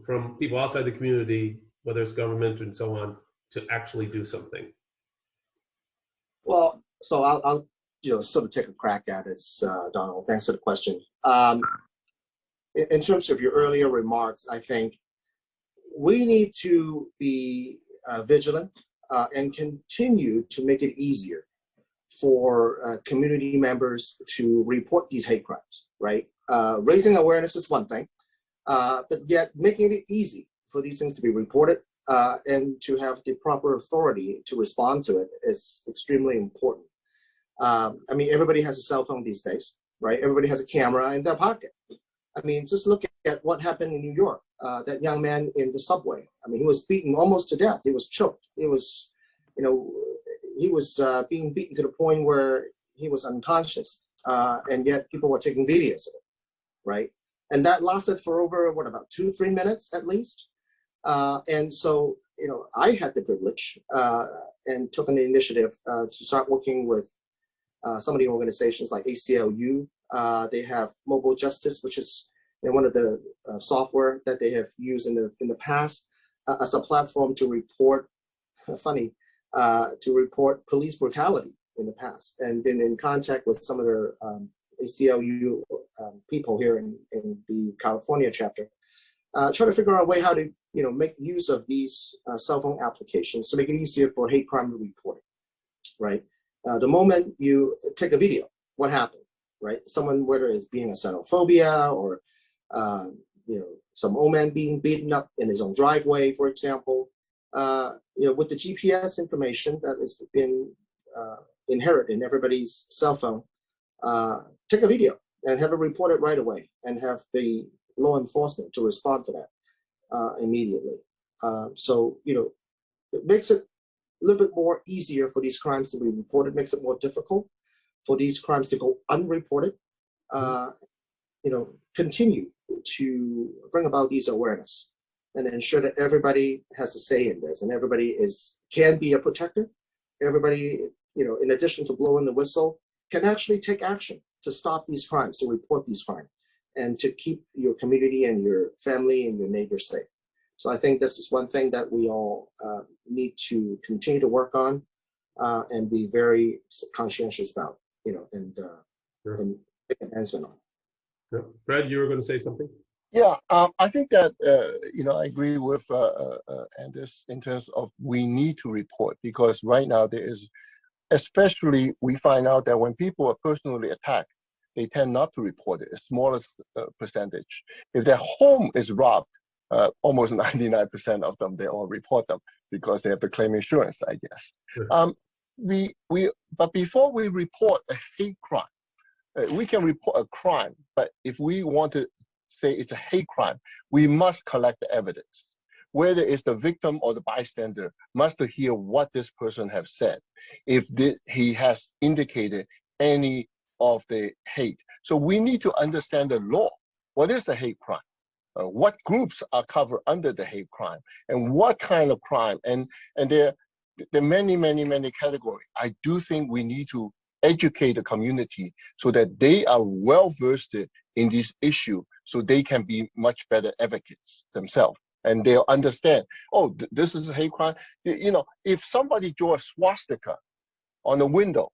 from people outside the community, whether it's government and so on, to actually do something? Well, so I'll sort of take a crack at it, Donald. Thanks for the question. In terms of your earlier remarks, I think we need to be vigilant and continue to make it easier for community members to report these hate crimes, right? Raising awareness is one thing, but yet making it easy for these things to be reported and to have the proper authority to respond to it is extremely important. I mean, everybody has a cell phone these days, right? Everybody has a camera in their pocket. I mean, just look at what happened in New York. That young man in the subway. I mean, he was beaten almost to death. He was choked. He was, he was being beaten to the point where he was unconscious. And yet people were taking videos of it, right? And that lasted for over, what, about 2-3 minutes at least? And so, I had the privilege and took an initiative to start working with some of the organizations like ACLU. They have Mobile Justice, which is one of the software that they have used in the past as a platform to report, to report police brutality in the past, and been in contact with some of their ACLU people here in the California chapter, try to figure out a way how to make use of these cell phone applications to make it easier for hate crime reporting, right? The moment you take a video, what happened, right? Someone, whether it's being a xenophobia or some old man being beaten up in his own driveway, for example, with the GPS information that has been inherent in everybody's cell phone, take a video and have it reported right away and have the law enforcement to respond to that immediately. So, it makes it a little bit more easier for these crimes to be reported, makes it more difficult for these crimes to go unreported. Continue to bring about these awareness and ensure that everybody has a say in this and everybody can be a protector. Everybody, in addition to blowing the whistle, can actually take action to stop these crimes, to report these crimes, and to keep your community and your family and your neighbors safe. So I think this is one thing that we all need to continue to work on and be very conscientious about, and make an answer on. Yeah. Fred, you were going to say something? Yeah, I think that, I agree with Anders in terms of we need to report, because right now there is, especially we find out that when people are personally attacked, they tend not to report it, a smallest percentage. If their home is robbed, almost 99% of them, they all report them because they have to claim insurance, I guess. Sure. But before we report a hate crime, we can report a crime, but if we want to say it's a hate crime, we must collect the evidence. Whether it's the victim or the bystander must hear what this person has said, if he has indicated any of the hate. So we need to understand the law. What is a hate crime? What groups are covered under the hate crime? And what kind of crime? And there are many, many, many categories. I do think we need to educate the community so that they are well versed in this issue, so they can be much better advocates themselves, and they'll understand, oh, this is a hate crime. If somebody draw a swastika on the window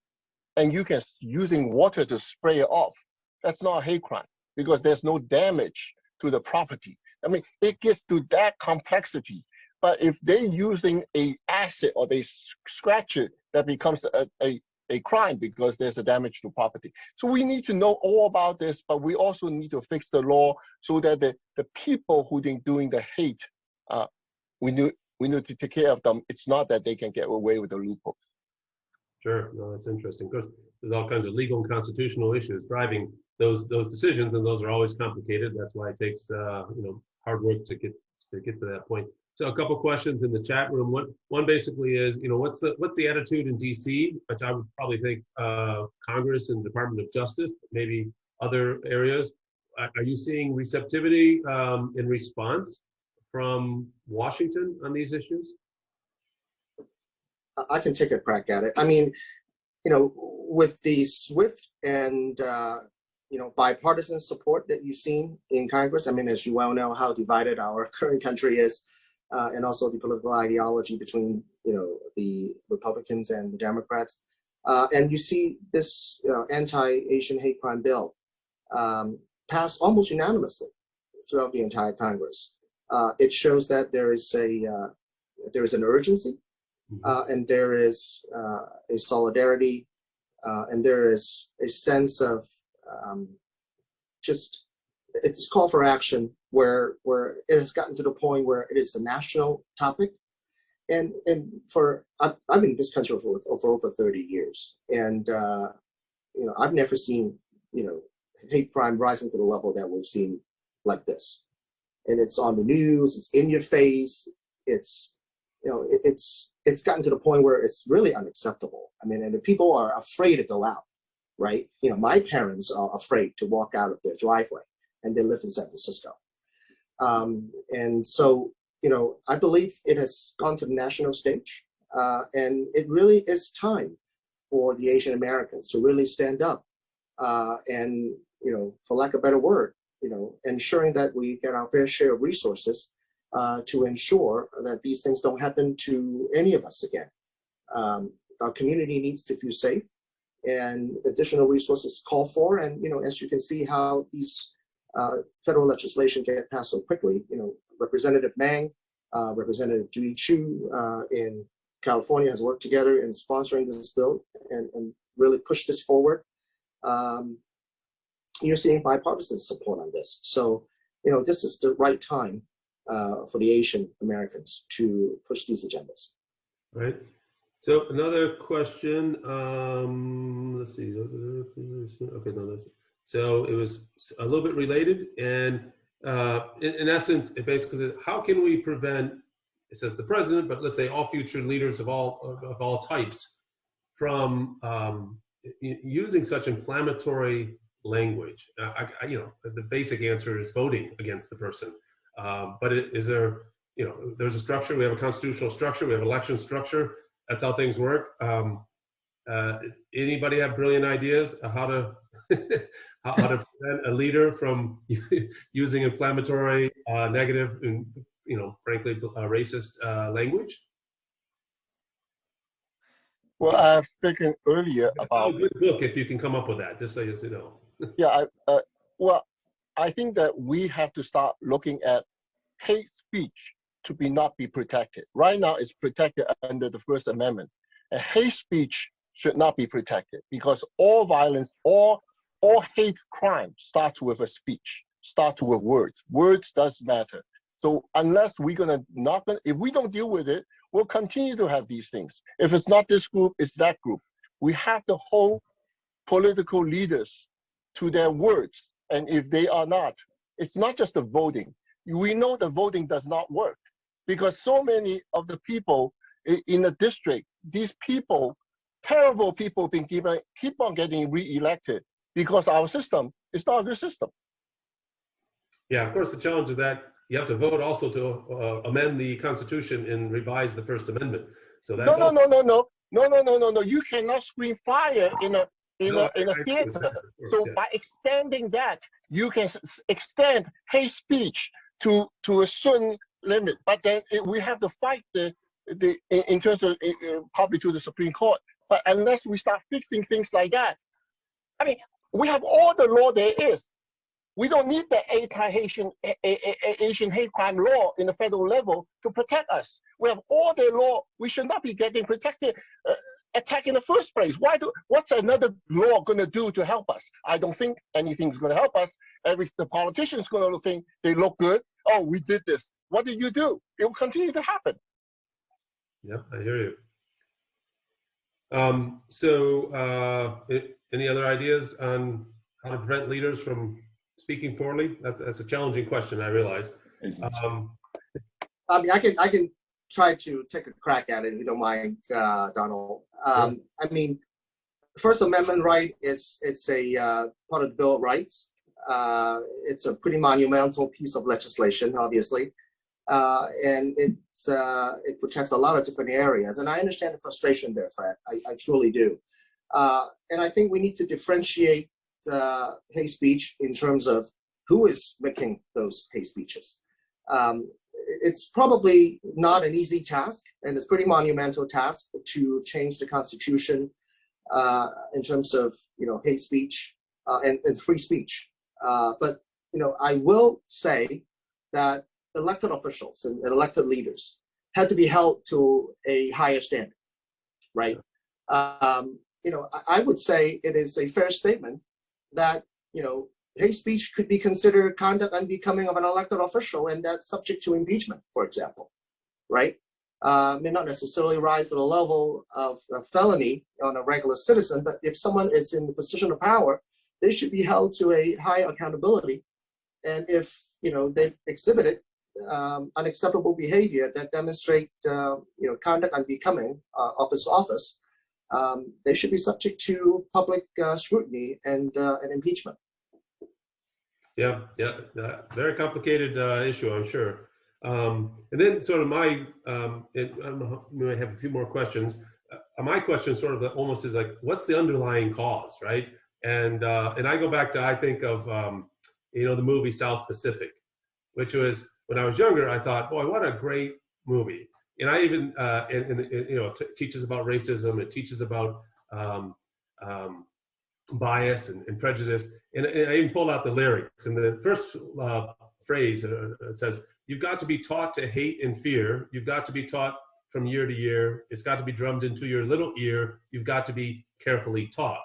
and you can using water to spray it off, that's not a hate crime because there's no damage to the property. I mean, it gets to that complexity. But if they're using a acid or they scratch it, that becomes a crime because there's a damage to property. So we need to know all about this, but we also need to fix the law so that the people who are doing the hate, we need to take care of them. It's not that they can get away with the loopholes. Sure, no, that's interesting because there's all kinds of legal and constitutional issues driving those decisions, and those are always complicated. That's why it takes hard work to get to that point. So a couple questions in the chat room. One basically is, what's the attitude in D.C., which I would probably think Congress and Department of Justice, maybe other areas. Are you seeing receptivity in response from Washington on these issues? I can take a crack at it. I mean, with the swift and bipartisan support that you've seen in Congress. I mean, as you well know, how divided our current country is, and also the political ideology between, the Republicans and the Democrats. And you see this anti-Asian hate crime bill passed almost unanimously throughout the entire Congress. It shows that there is an urgency, and there is a solidarity, and there is a sense of it's call for action where it has gotten to the point where it is a national topic. And I've been in this country for over 30 years, and I've never seen hate crime rising to the level that we've seen like this. And it's on the news, it's in your face, it's gotten to the point where it's really unacceptable. I mean, and the people are afraid to go out, right? My parents are afraid to walk out of their driveway, and they live in San Francisco. And so, I believe it has gone to the national stage, and it really is time for the Asian Americans to really stand up, and, for lack of a better word, ensuring that we get our fair share of resources to ensure that these things don't happen to any of us again. Our community needs to feel safe, and additional resources call for. And, as you can see how these federal legislation get passed so quickly, Representative Mang, Representative Judy Chu in California has worked together in sponsoring this bill and really pushed this forward. You're seeing bipartisan support on this. So, this is the right time for the Asian Americans to push these agendas. Right. So another question, let's see. Okay, no, so it was a little bit related, and in essence, it basically says, how can we prevent, it says the president, but let's say all future leaders of all types from using such inflammatory language? The basic answer is voting against the person. But is there, there's a structure, we have a constitutional structure, we have election structure, that's how things work. Anybody have brilliant ideas of how to how to prevent a leader from using inflammatory, negative, and frankly, racist language? Well, I've spoken earlier about a good book if you can come up with that, just so you know. Yeah, I think that we have to start looking at hate speech to not be protected. Right now, it's protected under the First Amendment. And hate speech should not be protected, because all violence, all hate crime starts with a speech, starts with words. Words does matter. So unless if we don't deal with it, we'll continue to have these things. If it's not this group, it's that group. We have to hold political leaders to their words. And if they are not, it's not just the voting. We know the voting does not work, because so many of the people in the district, these people, terrible people, keep on getting re-elected because our system is not a good system. Yeah, of course, the challenge of that, you have to vote also to amend the Constitution and revise the First Amendment. So that's no. You cannot scream fire in a theater. So by extending that, you can extend hate speech to a certain limit. But then we have to fight in terms of probably to the Supreme Court. But unless we start fixing things like that, I mean, we have all the law there is. We don't need the Asian hate crime law in the federal level to protect us. We have all the law. We should not be getting protected, attacked in the first place. What's another law going to do to help us? I don't think anything's going to help us. The politicians going to think they look good. Oh, we did this. What did you do? It will continue to happen. Yep, I hear you. Any other ideas on how to prevent leaders from speaking poorly? That's a challenging question, I realize. I mean, I can try to take a crack at it if you don't mind, Donald. I mean, First Amendment right it's a part of the Bill of Rights. It's a pretty monumental piece of legislation, obviously, and it protects a lot of different areas. And I understand the frustration there, Fred. I truly do. And I think we need to differentiate hate speech in terms of who is making those hate speeches. It's probably not an easy task, and it's a pretty monumental task to change the Constitution in terms of hate speech and free speech. But I will say that elected officials and elected leaders had to be held to a higher standard, right? I would say it is a fair statement that hate speech could be considered conduct unbecoming of an elected official, and that's subject to impeachment, for example, right? May not necessarily rise to the level of a felony on a regular citizen, but if someone is in the position of power, they should be held to a high accountability. And if they've exhibited unacceptable behavior that demonstrate conduct unbecoming of this office, they should be subject to public scrutiny and impeachment. Yeah, very complicated issue, I'm sure. And then sort of my, I have a few more questions. My question sort of almost is like, what's the underlying cause, right? And I go back to, I think of, the movie South Pacific, which was, when I was younger, I thought, boy, what a great movie. And I even, it teaches about racism, it teaches about bias and prejudice. And I even pulled out the lyrics. And the first phrase says, you've got to be taught to hate and fear. You've got to be taught from year to year. It's got to be drummed into your little ear. You've got to be carefully taught.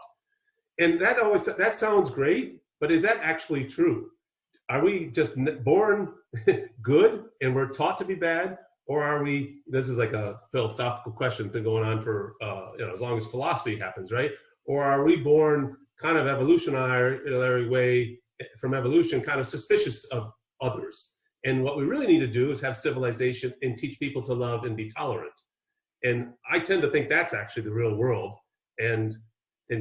And that sounds great, but is that actually true? Are we just born good and we're taught to be bad? Or are we, this is like a philosophical question been going on for as long as philosophy happens, right? Or are we born kind of evolutionary way from evolution, kind of suspicious of others? And what we really need to do is have civilization and teach people to love and be tolerant. And I tend to think that's actually the real world. And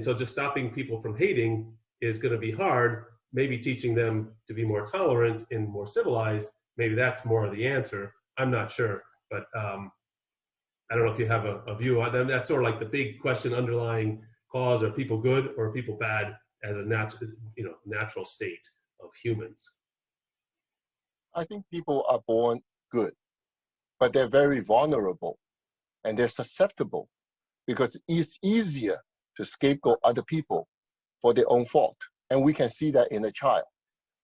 so just stopping people from hating is going to be hard. Maybe teaching them to be more tolerant and more civilized, maybe that's more of the answer. I'm not sure, but I don't know if you have a view on them. That's sort of like the big question underlying cause. Are people good or are people bad as a natural state of humans? I think people are born good, but they're very vulnerable and they're susceptible because it's easier to scapegoat other people for their own fault. And we can see that in a child.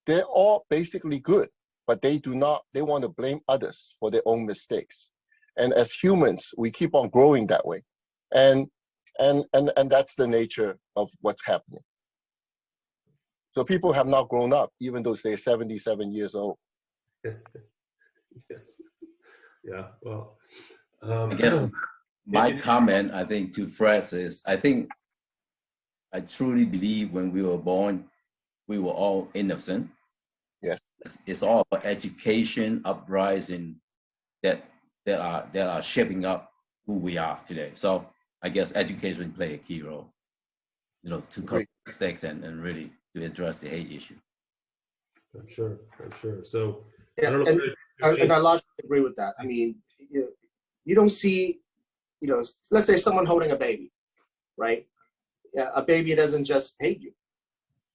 They're all basically good, but they want to blame others for their own mistakes. And as humans, we keep on growing that way. And that's the nature of what's happening. So people have not grown up, even though they're 77 years old. Yes. Yeah, well. I guess my comment, I think, to Fred is, I truly believe when we were born, we were all innocent. Yes. It's all about education, uprising that are shaping up who we are today. So I guess education play a key role, to correct mistakes and really to address the hate issue. I'm sure. So yeah, and I largely agree with that. I mean, you don't see, let's say someone holding a baby, right? A baby doesn't just hate you,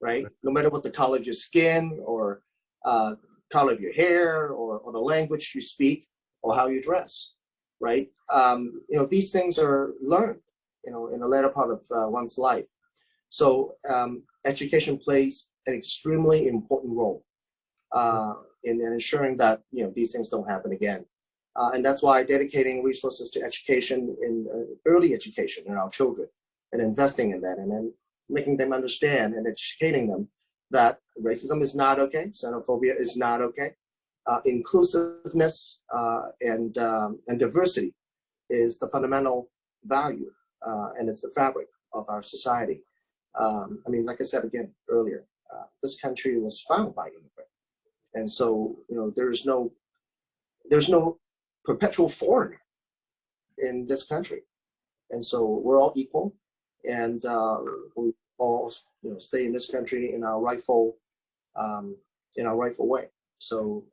right? No matter what the color of your skin or color of your hair or the language you speak or how you dress, right? These things are learned, in the later part of one's life. So education plays an extremely important role in ensuring that these things don't happen again. And that's why dedicating resources to education in early education in our children and investing in that and then making them understand and educating them that racism is not okay, xenophobia is not okay, inclusiveness and diversity is the fundamental value and it's the fabric of our society. I mean, like I said again earlier, this country was founded by immigrants. And so, there's no perpetual foreigner in this country. And so we're all equal and we all, stay in this country in our rightful way. So,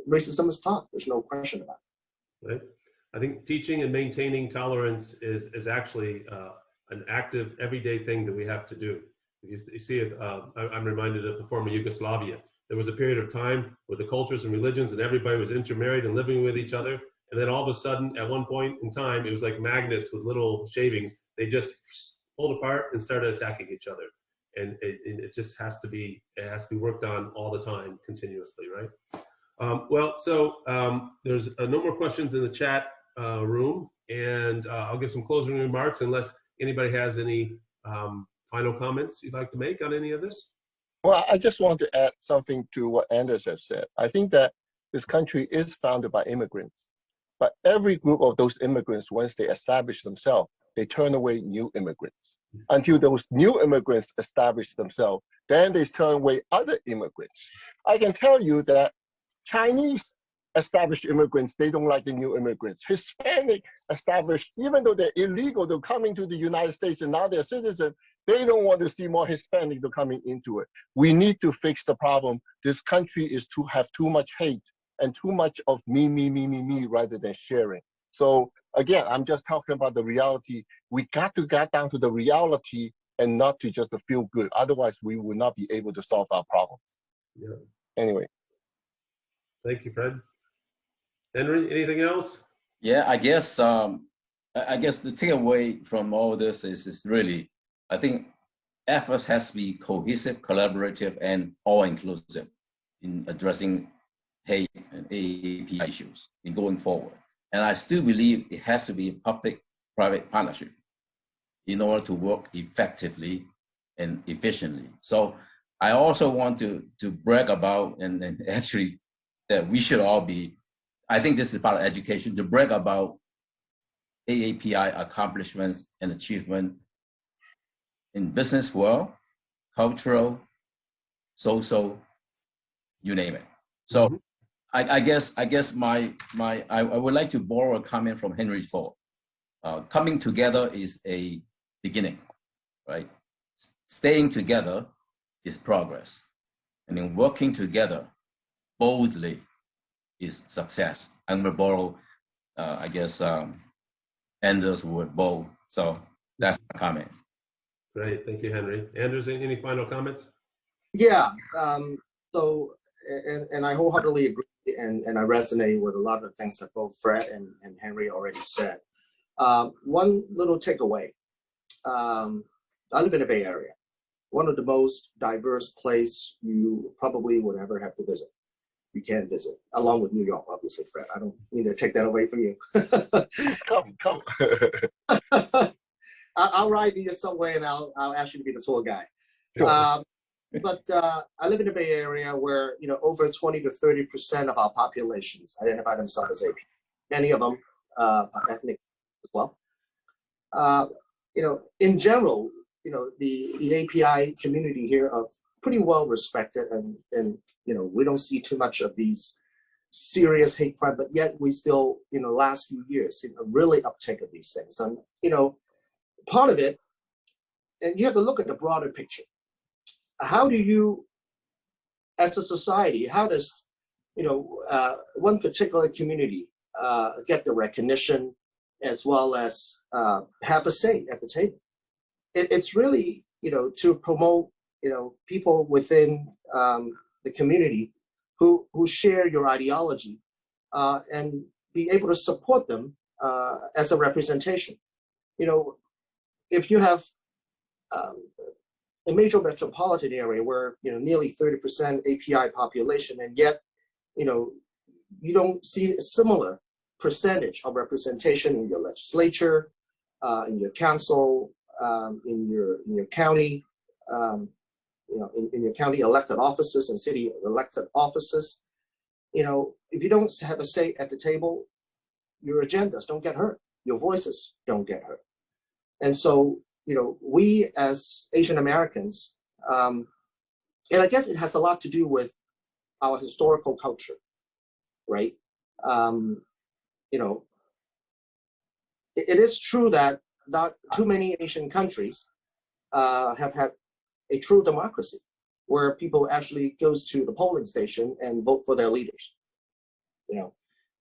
racism is taught. There's no question about it. Right. I think teaching and maintaining tolerance is actually an active, everyday thing that we have to do. You see it, I'm reminded of the former Yugoslavia. There was a period of time where the cultures and religions and everybody was intermarried and living with each other. And then all of a sudden, at one point in time, it was like magnets with little shavings. They just pulled apart and started attacking each other. And it just has to be worked on all the time, continuously, right? There's no more questions in the chat room, and I'll give some closing remarks unless anybody has any final comments you'd like to make on any of this. Well, I just want to add something to what Anders has said. I think that this country is founded by immigrants, but every group of those immigrants, once they establish themselves, they turn away new immigrants. Until those new immigrants establish themselves, then they turn away other immigrants. I can tell you that Chinese established immigrants, they don't like the new immigrants. Hispanic established, even though they're illegal, they're coming to the United States and now they're citizens, they don't want to see more Hispanic coming into it. We need to fix the problem. This country is to have too much hate and too much of me, rather than sharing. So again, I'm just talking about the reality. We got to get down to the reality and not to just feel good. Otherwise, we will not be able to solve our problems. Yeah. Anyway. Thank you, Fred. Henry, anything else? Yeah, I guess the takeaway from all this is really, I think efforts has to be cohesive, collaborative, and all-inclusive in addressing hate and AAPI issues in going forward. And I still believe it has to be a public-private partnership in order to work effectively and efficiently. So I also want to brag about, and actually that we should all be, I think this is part of education, to brag about AAPI accomplishments and achievement in business world, cultural, social, you name it. So I guess I would like to borrow a comment from Henry Ford. Coming together is a beginning, right? Staying together is progress. And in working together boldly is success. I'm gonna borrow, Anders' word, bold. So that's my comment. Great, thank you, Henry. Anders, any final comments? Yeah, and I wholeheartedly agree, and I resonate with a lot of the things that both Fred and Henry already said. One little takeaway, I live in the Bay Area, one of the most diverse places you probably would ever have to visit. You can visit, along with New York, obviously, Fred. I don't need to take that away from you. Come. I'll ride you somewhere and I'll ask you to be the tour guide. Sure. But I live in the Bay Area where over 20 to 30% of our populations identify themselves as AP. Many of them are ethnic as well. In general, the API community here are pretty well respected, and we don't see too much of these serious hate crime, but yet we still, last few years, see a really uptake of these things. And part of it, and you have to look at the broader picture. How do you, as a society, how does one particular community get the recognition as well as have a say at the table? It's really to promote people within the community who share your ideology and be able to support them as a representation. If you have a major metropolitan area where nearly 30% API population, and yet you don't see a similar percentage of representation in your legislature, in your council, in your county, in your county elected offices and city elected offices. If you don't have a say at the table, your agendas don't get heard, your voices don't get heard. And so, we as Asian Americans, and I guess it has a lot to do with our historical culture, right? It is true that not too many Asian countries have had a true democracy where people actually goes to the polling station and vote for their leaders.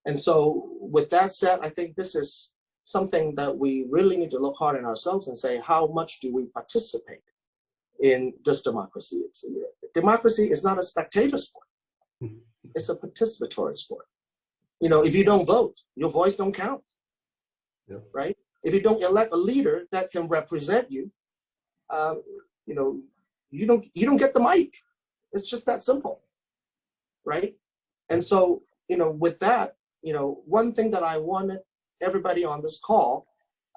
And so with that said, I think this is something that we really need to look hard at ourselves and say, how much do we participate in just democracy. Democracy is not a spectator sport. It's a participatory sport. You know, if you don't vote, your voice don't count, right? If you don't elect a leader that can represent you, you know, you don't get the mic. It's just that simple, right? And so, you know, with that, you know, one thing that I wanted everybody on this call,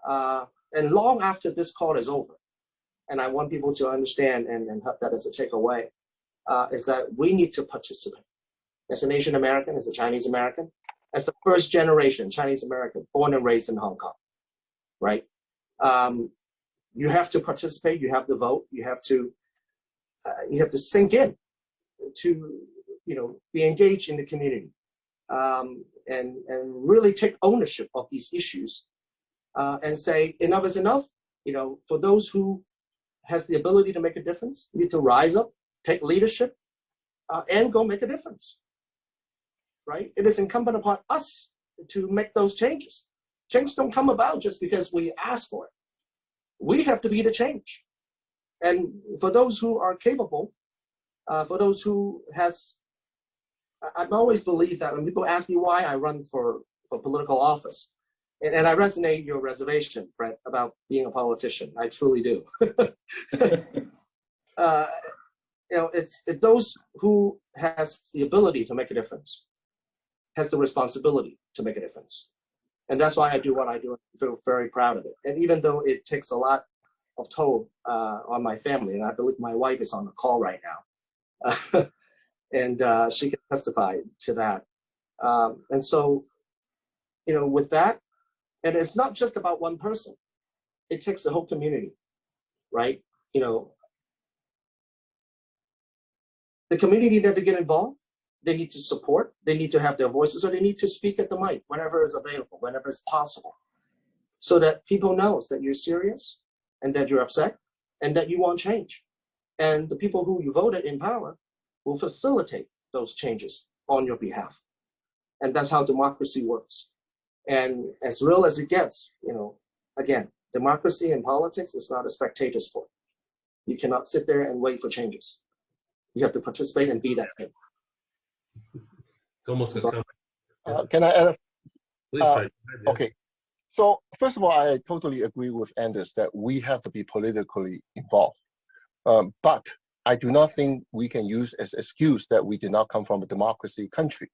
and long after this call is over, and I want people to understand and have that as a takeaway, is that we need to participate. As an Asian American, as a Chinese American, as a first generation Chinese American, born and raised in Hong Kong, right? You have to participate, you have to vote, you have to sink in to, you know, be engaged in the community, and really take ownership of these issues, and say enough is enough. You know, for those who has the ability to make a difference, need to rise up, take leadership, and go make a difference, right? It is incumbent upon us to make those changes. Change don't come about just because we ask for it. We have to be the change. And for those who are capable, for those who I've always believed that when people ask me why I run for political office, and I resonate your reservation, Fred, about being a politician. I truly do. You know, it's those who has the ability to make a difference, has the responsibility to make a difference. And that's why I do what I do. I feel very proud of it. And even though it takes a lot of toll on my family, and I believe my wife is on the call right now, and she can testify to that. And so, you know, with that, and it's not just about one person. It takes the whole community, right? You know, the community need to get involved. They need to support. They need to have their voices, or they need to speak at the mic whenever it's available, whenever it's possible, so that people knows that you're serious and that you're upset and that you want change. And the people who you voted in power will facilitate those changes on your behalf. And that's how democracy works. And as real as it gets, you know, again, democracy in politics is not a spectator sport. You cannot sit there and wait for changes. You have to participate and be that thing. It's almost as can I add? Please, Fred. Okay. So first of all, I totally agree with Anders that we have to be politically involved. But I do not think we can use as excuse that we did not come from a democracy country,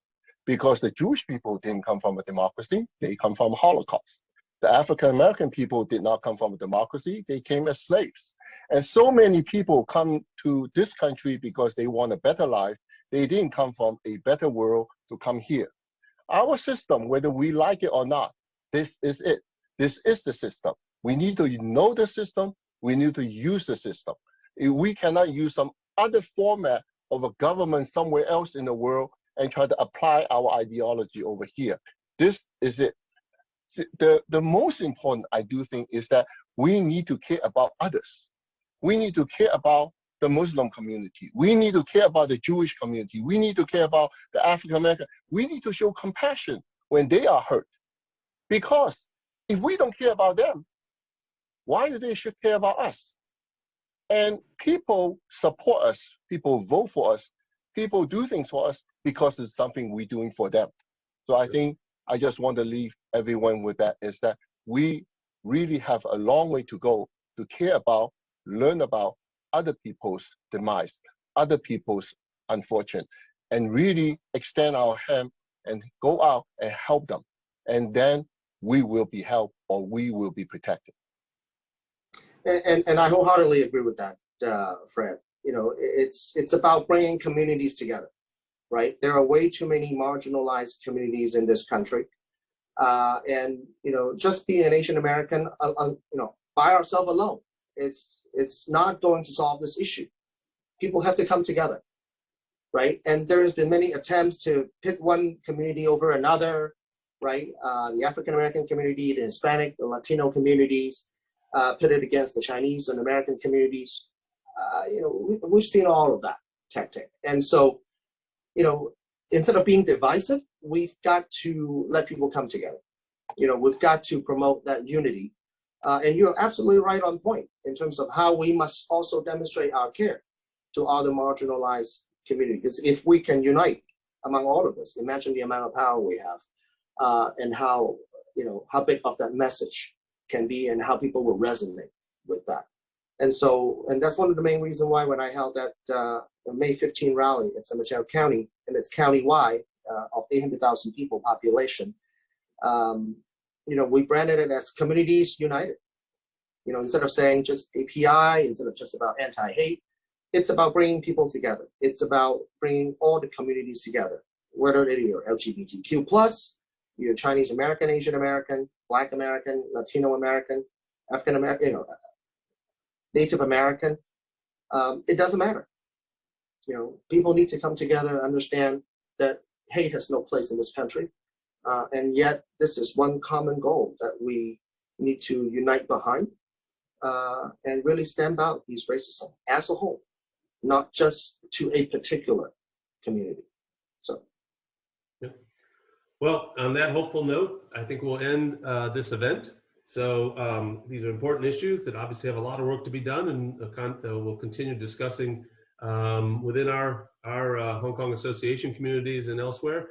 because the Jewish people didn't come from a democracy, they come from a Holocaust. The African-American people did not come from a democracy, they came as slaves. And so many people come to this country because they want a better life. They didn't come from a better world to come here. Our system, whether we like it or not, this is it. This is the system. We need to know the system, we need to use the system. We cannot use some other format of a government somewhere else in the world and try to apply our ideology over here. This is it. The most important, I do think, is that we need to care about others. We need to care about the Muslim community. We need to care about the Jewish community. We need to care about the African American. We need to show compassion when they are hurt. Because if we don't care about them, why do they should care about us? And people support us, people vote for us, people do things for us because it's something we're doing for them. So I think I just want to leave everyone with that, is that we really have a long way to go to care about, learn about other people's demise, other people's unfortunate, and really extend our hand and go out and help them. And then we will be helped, or we will be protected. And I wholeheartedly agree with that, Fred. You know, it's about bringing communities together, right? There are way too many marginalized communities in this country. And, you know, just being an Asian American, you know, by ourselves alone, it's not going to solve this issue. People have to come together, right? And there has been many attempts to pit one community over another, right? The African American community, the Hispanic, the Latino communities, pitted against the Chinese and American communities. You know, we've seen all of that tactic. And so, you know, instead of being divisive, we've got to let people come together. You know, we've got to promote that unity And you're absolutely right on point in terms of how we must also demonstrate our care to other marginalized communities. Because if we can unite among all of us, imagine the amount of power we have, and how big of that message can be, and how people will resonate with that. And that's one of the main reasons why when I held that May 15 rally in San Mateo County, and it's county-wide of 800,000 people population, we branded it as Communities United. Instead of saying just API, instead of just about anti-hate, it's about bringing people together. It's about bringing all the communities together, whether you're LGBTQ+, you're Chinese American, Asian American, Black American, Latino American, African American, Native American. It doesn't matter. People need to come together and understand that hate has no place in this country. And yet this is one common goal that we need to unite behind, and really stamp out these racism as a whole, not just to a particular community. So. Yeah. Well, on that hopeful note, I think we'll end this event. So these are important issues that obviously have a lot of work to be done, and we'll continue discussing within our Hong Kong Association communities and elsewhere.